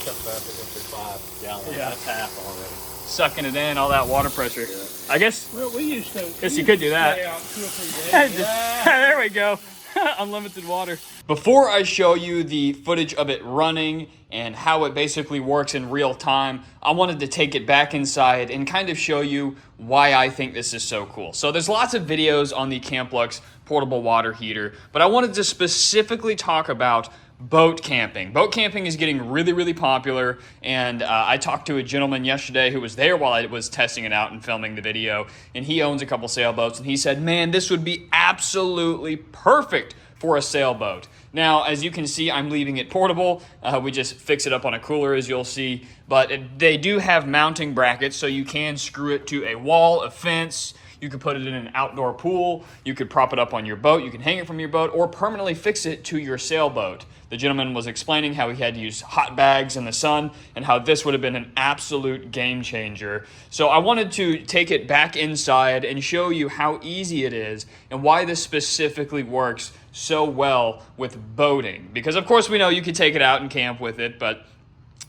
kept back at 5 gallons. Yeah. That's half already. Sucking it in, all that water pressure. Yeah. I guess. Well, we used to. Guess you could do that. Stay out 2 or 3 days. There we go. Unlimited water. Before I show you the footage of it running and how it basically works in real time, I wanted to take it back inside and kind of show you why I think this is so cool. So there's lots of videos on the Camplux portable water heater, but I wanted to specifically talk about boat camping. Boat camping is getting really, really popular, and I talked to a gentleman yesterday who was there while I was testing it out and filming the video, and he owns a couple sailboats, and he said, man, this would be absolutely perfect for a sailboat. Now, as you can see, I'm leaving it portable. We just fix it up on a cooler, as you'll see, but they do have mounting brackets, so you can screw it to a wall, a fence. You could put it in an outdoor pool. You could prop it up on your boat. You can hang it from your boat or permanently fix it to your sailboat. The gentleman was explaining how he had to use hot bags in the sun and how this would have been an absolute game changer. So I wanted to take it back inside and show you how easy it is and why this specifically works so well with boating. Because of course we know you could take it out and camp with it, but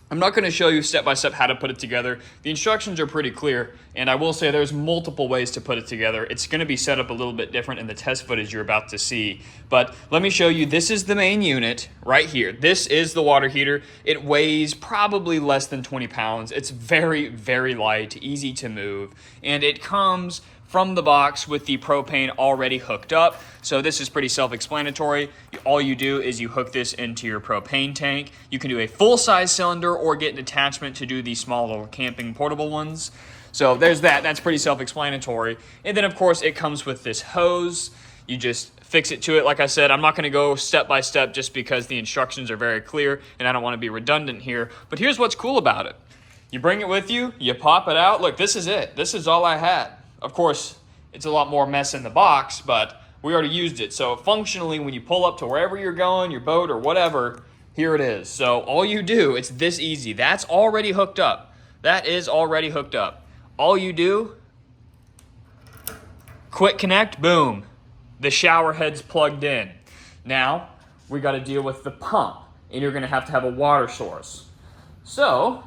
I'm not going to show you step-by-step how to put it together. The instructions are pretty clear, and I will say there's multiple ways to put it together. It's going to be set up a little bit different in the test footage you're about to see. But let me show you, this is the main unit right here. This is the water heater. It weighs probably less than 20 pounds. It's very, very light, easy to move, and it comes from the box with the propane already hooked up. So this is pretty self-explanatory. All you do is you hook this into your propane tank. You can do a full-size cylinder or get an attachment to do the small little camping portable ones. So there's that. That's pretty self-explanatory. And then, of course, it comes with this hose. You just fix it to it. Like I said, I'm not going to go step by step just because the instructions are very clear and I don't want to be redundant here. But here's what's cool about it. You bring it with you, you pop it out. Look, this is it. This is all I had. Of course, it's a lot more mess in the box, but we already used it. So functionally, when you pull up to wherever you're going, your boat or whatever, here it is. So all you do, it's this easy. That's already hooked up. That is already hooked up. All you do, quick connect, boom. The shower head's plugged in. Now, we got to deal with the pump, and you're going to have a water source. So,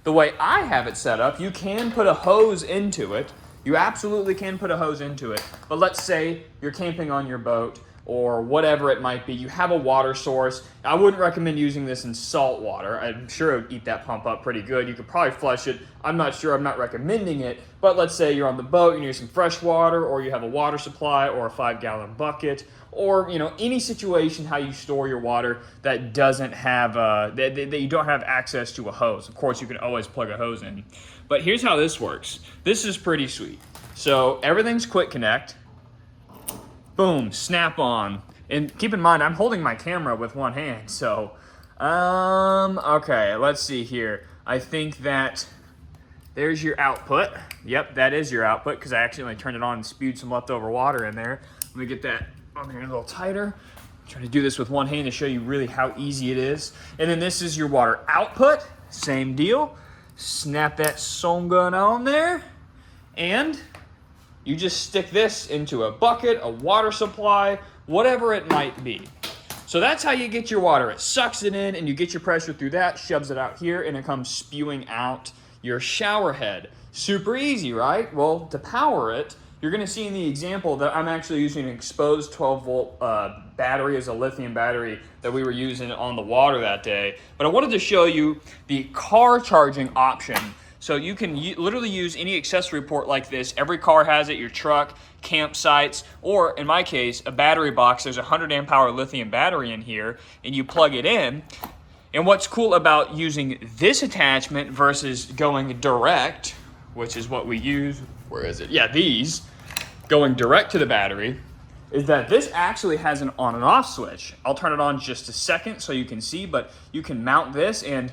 the way I have it set up, you can put a hose into it. You absolutely can put a hose into it. But let's say you're camping on your boat or whatever it might be. You have a water source. I wouldn't recommend using this in salt water. I'm sure it would eat that pump up pretty good. You could probably flush it. I'm not sure. I'm not recommending it. But let's say you're on the boat, you need some fresh water, or you have a water supply or a 5-gallon bucket, or any situation how you store your water that doesn't have that you don't have access to a hose. Of course, you can always plug a hose in. But here's how this works. This is pretty sweet. So everything's quick connect. Boom, snap on. And keep in mind, I'm holding my camera with one hand. So, okay, let's see here. I think that there's your output. Yep, that is your output because I accidentally turned it on and spewed some leftover water in there. Let me get that on here a little tighter. I'm trying to do this with one hand to show you really how easy it is. And then this is your water output. Same deal. Snap that songun on there, and you just stick this into a bucket, a water supply, whatever it might be. So that's how you get your water. It sucks it in, and you get your pressure through that, shoves it out here, and it comes spewing out your shower head. Super easy, right? Well, to power it, you're going to see in the example that I'm actually using an exposed 12-volt battery as a lithium battery that we were using on the water that day. But I wanted to show you the car charging option. So you can literally use any accessory port like this. Every car has it, your truck, campsites, or in my case, a battery box. There's a 100 amp hour lithium battery in here, and you plug it in. And what's cool about using this attachment versus going direct, which is what we use, where is it? Yeah, these, going direct to the battery, is that this actually has an on and off switch. I'll turn it on just a second so you can see, but you can mount this and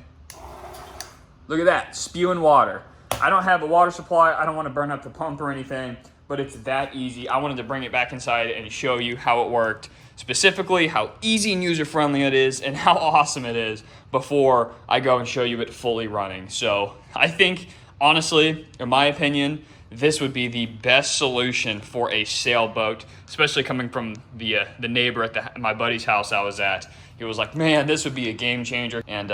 look at that, spewing water. I don't have a water supply. I don't want to burn up the pump or anything, but it's that easy. I wanted to bring it back inside and show you how it worked, specifically how easy and user-friendly it is and how awesome it is before I go and show you it fully running. So I think, honestly, in my opinion, this would be the best solution for a sailboat, especially coming from the neighbor at my buddy's house I was at. He was like, man, this would be a game changer. And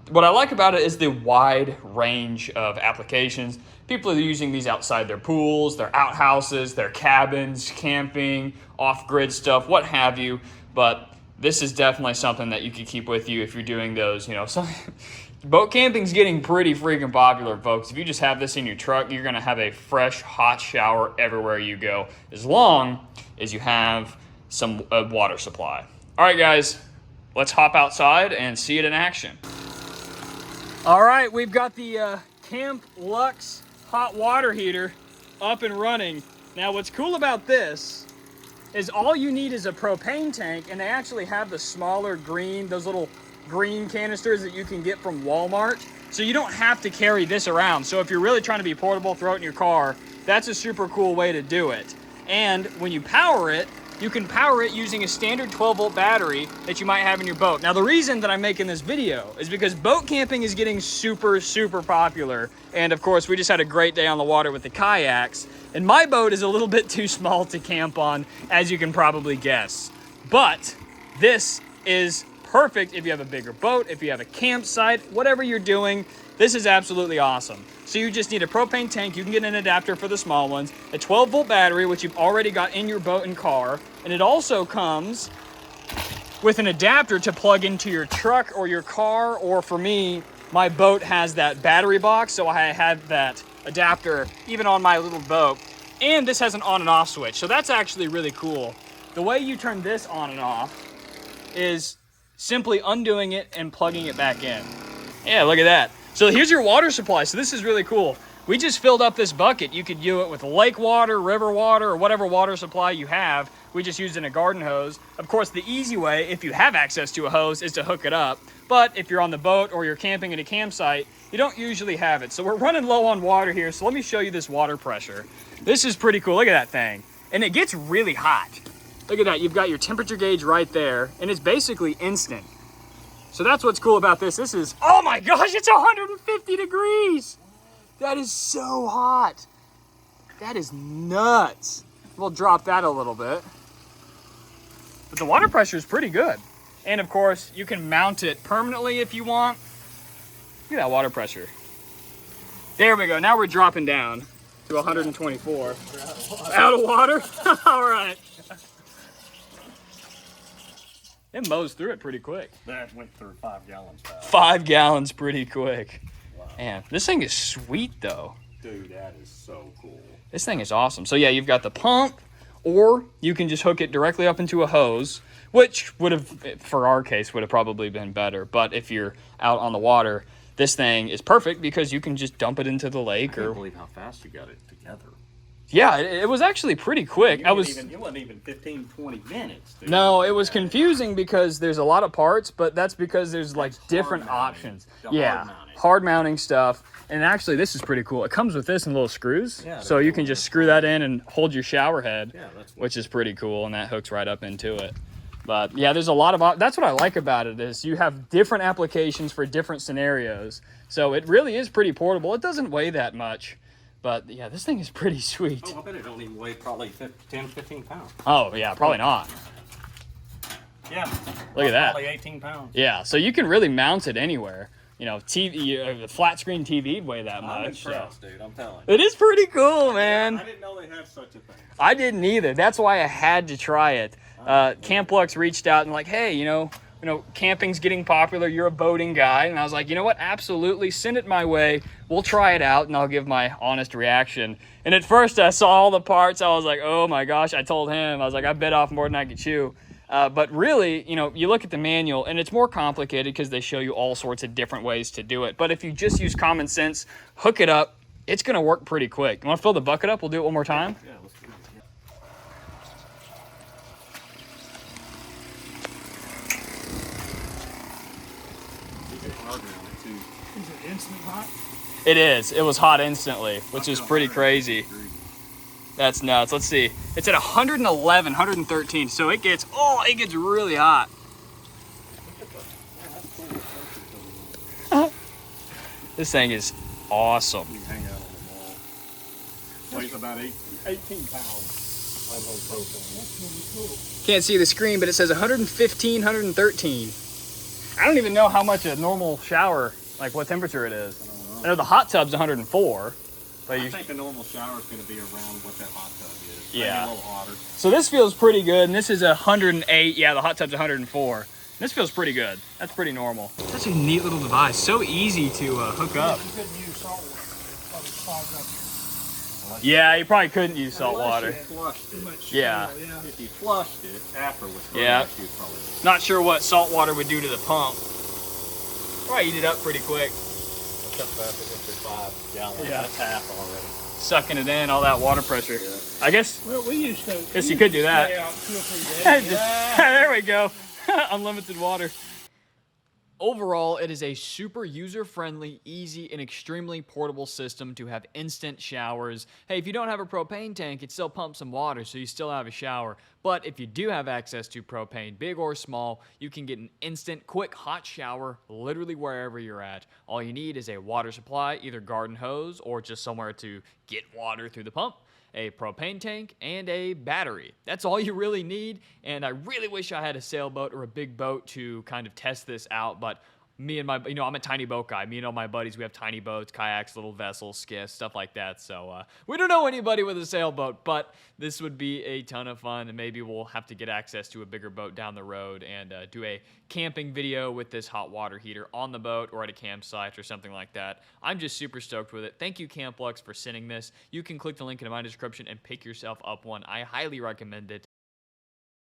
what I like about it is the wide range of applications. People are using these outside their pools, their outhouses, their cabins, camping, off-grid stuff, what have you. But this is definitely something that you can keep with you if you're doing those, boat camping's getting pretty freaking popular, folks. If you just have this in your truck, you're gonna have a fresh, hot shower everywhere you go, as long as you have some water supply. All right, guys, let's hop outside and see it in action. All right, we've got the Camplux hot water heater up and running. Now, what's cool about this is all you need is a propane tank, and they actually have the smaller green, those little green canisters that you can get from Walmart. So you don't have to carry this around. So if you're really trying to be portable, throw it in your car, that's a super cool way to do it. And when you power it, you can power it using a standard 12-volt battery that you might have in your boat. Now, the reason that I'm making this video is because boat camping is getting super, super popular. And of course, we just had a great day on the water with the kayaks. And my boat is a little bit too small to camp on, as you can probably guess. But this is perfect if you have a bigger boat, if you have a campsite, whatever you're doing. This is absolutely awesome. So you just need a propane tank. You can get an adapter for the small ones, a 12-volt battery, which you've already got in your boat and car. And it also comes with an adapter to plug into your truck or your car, or for me, my boat has that battery box, so I have that adapter even on my little boat. And this has an on and off switch, so that's actually really cool. The way you turn this on and off is simply undoing it and plugging it back in. Yeah, look at that. So here's your water supply. So this is really cool. We just filled up this bucket. You could do it with lake water, river water, or whatever water supply you have. We just used in a garden hose. Of course, the easy way, if you have access to a hose, is to hook it up. But if you're on the boat or you're camping at a campsite, you don't usually have it. So we're running low on water here. So let me show you this water pressure. This is pretty cool. Look at that thing. And it gets really hot. Look at that. You've got your temperature gauge right there, and it's basically instant. So that's what's cool about this. This is, oh my gosh, it's 150 degrees. That is so hot. That is nuts. We'll drop that a little bit. But the water pressure is pretty good. And of course, you can mount it permanently if you want. Look at that water pressure. There we go. Now we're dropping down to 124. Out of water? All right. It mows through it pretty quick. That went through 5 gallons fast. 5 gallons pretty quick. Wow. Man, this thing is sweet though. Dude, that is so cool. This thing is awesome. So yeah, you've got the pump, or you can just hook it directly up into a hose, which would have, for our case, would have probably been better. But if you're out on the water, this thing is perfect because you can just dump it into the lake. I can't believe how fast you got it together. Yeah, it was actually pretty quick. It wasn't even 15, 20 minutes. Dude. No, it was confusing because there's a lot of parts, but that's because there's like different options. Yeah, hard mounting stuff. And actually, this is pretty cool. It comes with this and little screws, so you can just screw that in and hold your shower head, which is pretty cool, and that hooks right up into it. But yeah, there's a lot of, that's what I like about it, is you have different applications for different scenarios. So it really is pretty portable. It doesn't weigh that much. But yeah, this thing is pretty sweet. Oh, I bet it only weigh probably 10, 15 pounds. Oh yeah, probably not. Yeah. Look at that. Probably 18 pounds. Yeah, so you can really mount it anywhere. You know, TV, the flat screen TV weigh that much. I'm impressed, dude. I'm telling you. It is pretty cool, man. I didn't know they had such a thing. I didn't either. That's why I had to try it. Camplux reached out and like, hey, you know, camping's getting popular. You're a boating guy. And I was like, you know what? Absolutely. Send it my way. We'll try it out and I'll give my honest reaction. And at first I saw all the parts. I was like, oh my gosh. I told him, I was like, I bit off more than I could chew. But really, you know, you look at the manual and it's more complicated because they show you all sorts of different ways to do it. But if you just use common sense, hook it up, it's going to work pretty quick. You want to fill the bucket up? We'll do it one more time. Yeah, let's do it. Is it instant hot? It is. It was hot instantly, which is pretty crazy. That's nuts. Let's see. It's at 111, 113. So it gets really hot. This thing is awesome. You hang out on the wall. Weighs about 18 pounds. Can't see the screen, but it says 115, 113. I don't even know how much a normal shower like what temperature it is. I know the hot tub's 104. But I think a normal shower is going to be around what that hot tub is. Yeah. Maybe a little hotter. So this feels pretty good, and this is 108. Yeah, the hot tub's 104. This feels pretty good. That's pretty normal. That's a neat little device. So easy to hook up. You couldn't use salt water. Probably clogged up Yeah, you probably couldn't use salt water. Unless you flushed too it. much. Yeah. Yeah. If you flushed it afterwards, Yeah. you'd probably. Not sure what salt water would do to the pump. Probably eat it up pretty quick. Except for if it went through 5 gallons. Yeah. That's half already. Sucking it in, all that water pressure. Yeah. I guess. Well, we used to. Guess you could do that. Stay out 2 or 3 days. There we go. Unlimited water. Overall, it is a super user-friendly, easy, and extremely portable system to have instant showers. Hey, if you don't have a propane tank, it still pumps some water, so you still have a shower. But if you do have access to propane, big or small, you can get an instant, quick, hot shower literally wherever you're at. All you need is a water supply, either garden hose or just somewhere to get water through the pump, a propane tank, and a battery. That's all you really need, and I really wish I had a sailboat or a big boat to kind of test this out, but me and my, I'm a tiny boat guy. Me and all my buddies, we have tiny boats, kayaks, little vessels, skiffs, stuff like that. So we don't know anybody with a sailboat, but this would be a ton of fun, and maybe we'll have to get access to a bigger boat down the road and do a camping video with this hot water heater on the boat or at a campsite or something like that. I'm just super stoked with it. Thank you, Camplux, for sending this. You can click the link in my description and pick yourself up one. I highly recommend it.